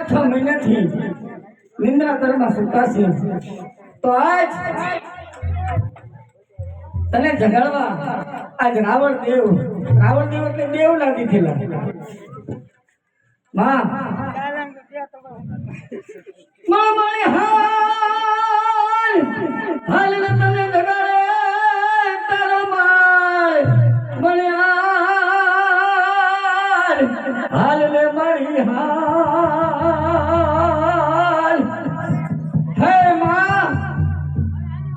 6 મહિનાથી નિંદ્રા દરમાં સુતાશે તો આજ તને જગાડવા આજ રાવણ દેવ એટલે દેવ લાગી થયેલા માં મારી હાલ હાલ ને તને જગાડે તારો માય મને હાલ ને મારી હાલ હે માં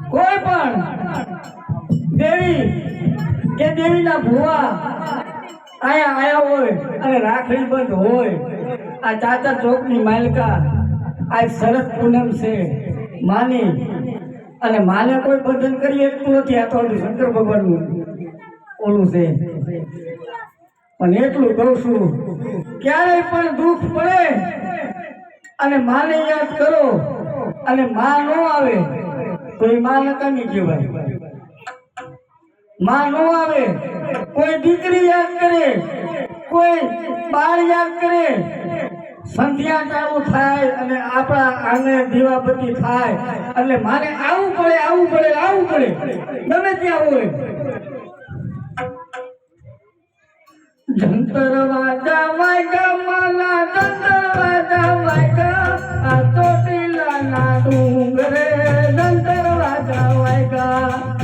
કોઈ પણ દેવી કે દેવીના ભુવા આયા હોય અને રાખડી બંધ હોય આ ચાચા ચોકની માલકા આ શરદ પૂનમ છે માની અને માને કોઈ બંધન કરી શકતું નથી આ તો શંકર ભગવાનનું ઓલું છે પણ એટલું કહું છું ક્યારેય પણ દુઃખ પડે અને માને યાદ કરો અને માં ન આવે તો એ માં નકામી કહેવાય માં ન આવે કોઈ દીકરી યાદ કરે કોઈ બાળ યાદ કરે સંધ્યા ચાલુ થાય અને આપણા આંગણે દીવાબત્તી થાય એટલે મારે આવવું પડે ગમે ત્યાં હોય જંતર વાજા વાગા માલા જંતર વાજા વાગા આ ચોટીલાના ડુંગરે જંતર વાજા વાગા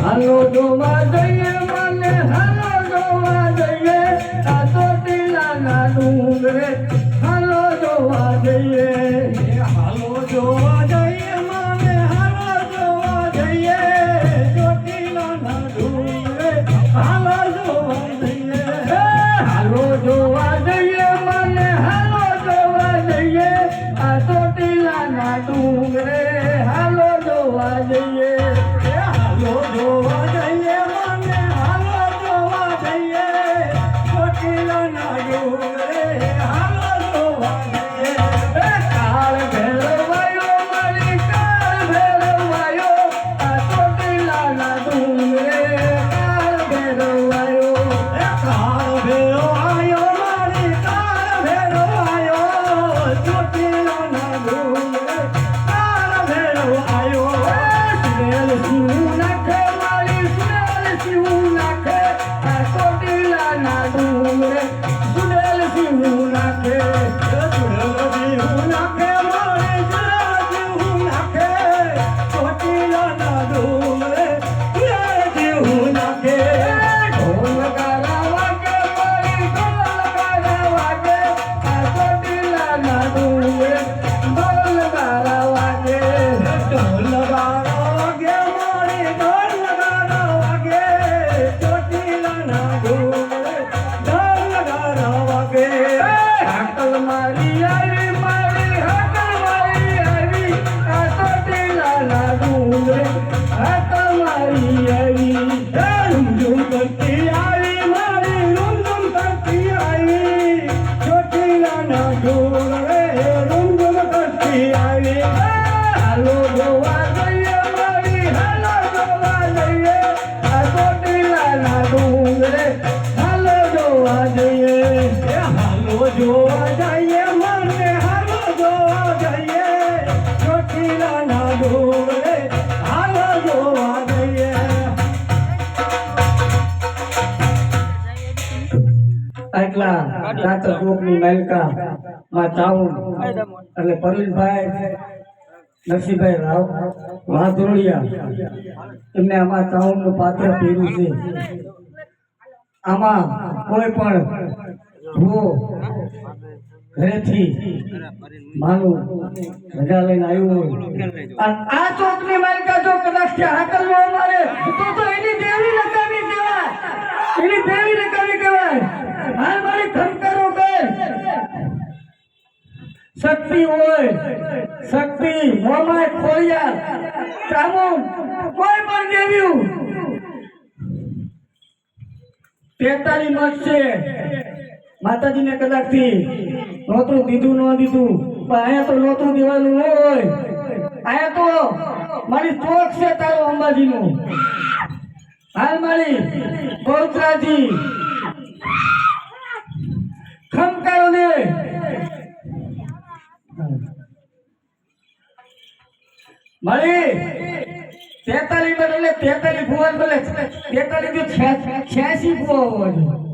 હાલો જોવા જઈએ મને હાલો જોવા જઈએ આ ચોટીલાના ડુંગરે હાલો જોવા જઈએ મને હાલો જોવા જઈએ ચોટીલાના ડુંગરે હાલો જોવા જઈએ મને હાલો જોવા જઈએ આ ચોટીલાના ડુંગરે હાલો જોવા જઈએ ચાચા ચોકની માલકા માં ચાઉન એટલે પરવીનભાઈ નરસિંહભાઈ રાવ વાધોળિયા એમને આમાં ચાઉનનું પાત્ર પીર્યું છે આમાં કોઈ પણ ભૂવો ઘરેથી માનું રજા લઈને આવ્યું હોય આ ચોકની માલકા જો કદાચ હાકલમાં અમારે તો એની દેવી નકામી કહેવાય હાલ મારી ખંકારો કર શક્તિ હોય શક્તિ મોમાય ખોડિયાર ચામુંડ કોઈ પણ દેવ્યું 43 મત છે માતાજીને કદાચથી નહોતું દીધું ન દીધું, પણ અહીંયા તો નહોતું દેવાનું ન હોય. અહીંયા તો મારી ચોક છે તારો અંબાજીનું. હાલ મારી બહુચરાજી ખમકારો ને મારી 43 બદલે 43 ભુવન બદલે 43 થી 86 ભુવા હોવા જોઈએ.